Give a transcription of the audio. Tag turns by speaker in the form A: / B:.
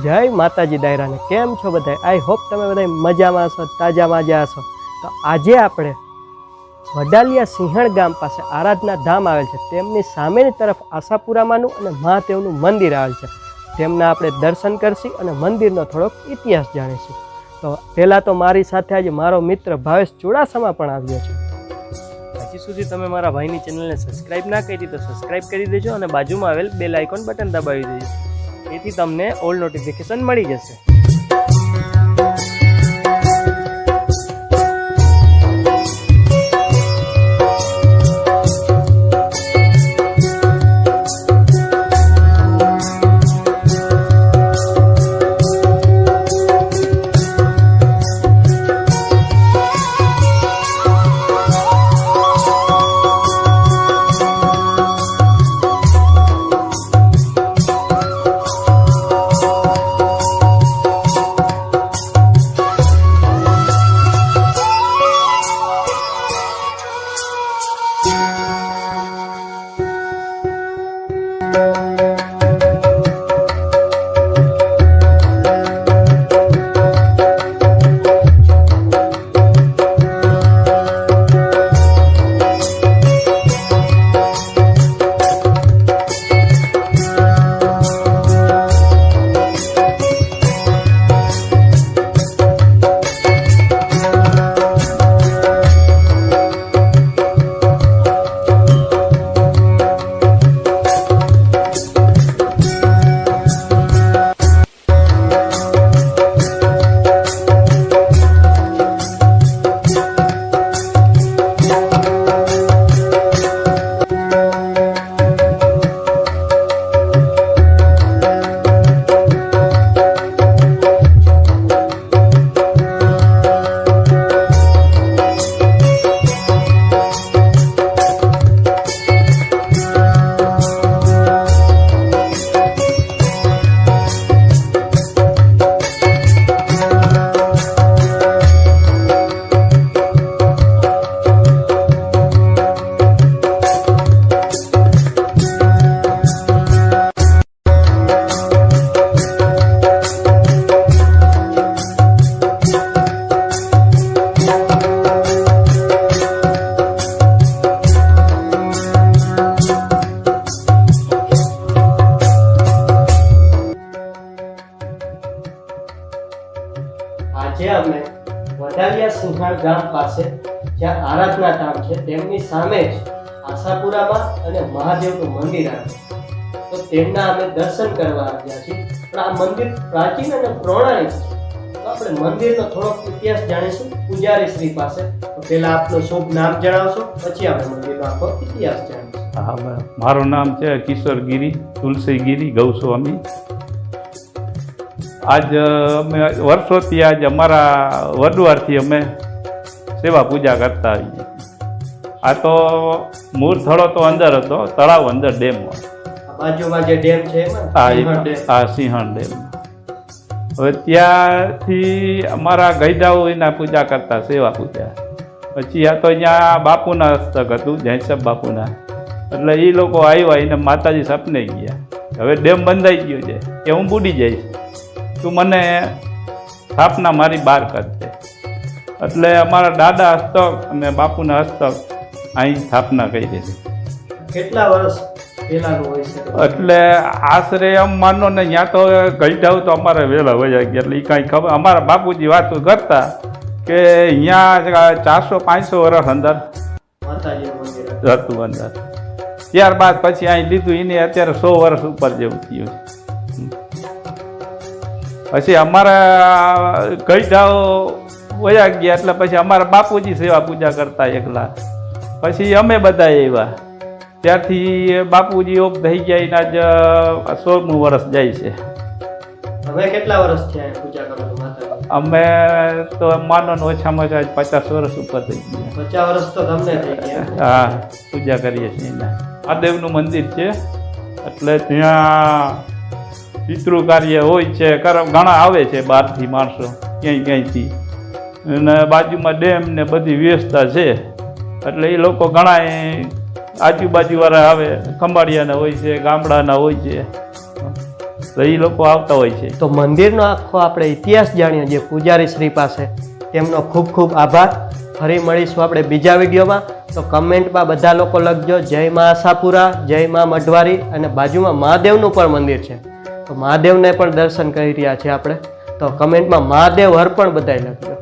A: જય માતાજી દાયરાને કેમ છો બધા? આઈ હોપ તમે બધા મજામાં છો, તાજા માજા હશો. તો આજે આપણે વડાલિયા સિંહણ ગામ પાસે આરાધના ધામ આવેલ છે, તેમની સામેની તરફ આશાપુરામાંનું અને મહાદેવનું મંદિર આવેલ છે. તેમના આપણે દર્શન કરશી અને મંદિરનો થોડોક ઇતિહાસ જાણીશું. તો પહેલાં તો મારી સાથે આજે મારો મિત્ર ભાવેશ ચુડાસમા પણ આવ્યો છે. હજી સુધી તમે મારા ભાઈની ચેનલને સબસ્ક્રાઈબ ના કરી તો સબસ્ક્રાઈબ કરી દેજો અને બાજુમાં આવેલ બેલ આઇકોન બટન દબાવી દેજો, તેથી તમને ઓલ નોટિફિકેશન મળી જશે. આજે અમે વડાલિયા સિંહણ ગામ પાસે જ્યાં આરાધના ધામ છે તેમની સામે જ આશાપુરામાં અને મહાદેવનું મંદિર આવેલું, તો તેમના અમે દર્શન કરવા આવ્યા છીએ. પણ આ મંદિર પ્રાચીન અને પૌરાણિક છે, તો આપણે મંદિરનો થોડોક ઇતિહાસ જાણીશું પૂજારી શ્રી પાસે. તો પહેલા આપનું શુભ નામ જણાવશો, પછી આપણે મંદિરનો આખો ઇતિહાસ જાણીશું.
B: હા, મારું નામ છે કિશોરગીરી તુલસીગીરી ગૌસ્વામી. આજ અમે વર્ષોથી આજ અમારા વડવારથી અમે સેવા પૂજા કરતા આવીએ. આ તો મૂળ થળો તો અંદર હતો, તળાવ અંદર ડેમમાં,
A: બાજુમાં જે ડેમ છે
B: આ સિંહણ ડેમ. હવે ત્યાંથી અમારા ગઈડાઓ એના પૂજા કરતા, સેવા પૂજા. પછી આ તો અહીંયા બાપુના હસ્તક હતું, જયસબ બાપુના. એટલે એ લોકો આવ્યા, એને માતાજી સપને ગયા, હવે ડેમ બંધાઈ ગયો છે કે હું બુડી જઈશ, તું મને સ્થાપના મારી બહાર કરજે. એટલે અમારા દાદા હસ્તક અને બાપુના હસ્તક અહીં સ્થાપના કરી દીધી.
A: કેટલા વર્ષ પહેલાનું હોય છે? એટલે
B: આશરે એમ માનો ને, ત્યાં તો ગઈઢાવ તો અમારે વહેલા વયા ગયા, એટલે એ કાંઈ ખબર. અમારા બાપુજી વાતો કરતા કે અહીંયા 400-500 વર્ષ અંદર હતું અંદર. ત્યારબાદ પછી અહીં લીધું, એને અત્યારે 100 વર્ષ ઉપર જેવું થયું છે. પછી અમારા ગઈઢાઓ વયા ગયા, એટલે પછી અમારા બાપુજી સેવા પૂજા કરતા એકલા. પછી અમે બધા આવ્યા, ત્યારથી બાપુજી ઓપ થઈ ગયા, એના જ 100મું વર્ષ જાય છે.
A: હવે કેટલા વર્ષ થયા પૂજા કરો માતાજી?
B: અમે તો માનો ઓછામાં ઓછા 50 વર્ષ ઉપર થઈ ગયા.
A: 50 વર્ષ તો તમને થઈ ગયા?
B: હા, પૂજા કરીએ છીએ. મહાદેવનું મંદિર છે, એટલે ત્યાં પિતૃ કાર્ય હોય છે, ઘણા આવે છે બહારથી માણસો, ક્યાંયથી. અને બાજુમાં ડેમ ને બધી વ્યવસ્થા છે, એટલે એ લોકો ઘણા આજુબાજુવાળા આવે, ખંભાળિયાના હોય છે, ગામડાના હોય છે. તો એ લોકો આવતા હોય છે.
A: તો મંદિરનો આખો આપણે ઇતિહાસ જાણ્યો જે પૂજારી શ્રી પાસે, તેમનો ખૂબ ખૂબ આભાર. ફરી મળીશું આપણે બીજા વિડીયોમાં. તો કમેન્ટમાં બધા લોકો લખજો જય મા આશાપુરા, જય મા મઢવારી, અને બાજુમાં મહાદેવનું પણ મંદિર છે, તો મહાદેવને પણ દર્શન કરી રહ્યા છીએ આપણે. તો કમેન્ટમાં મહાદેવ હર પણ બધાય લખજો.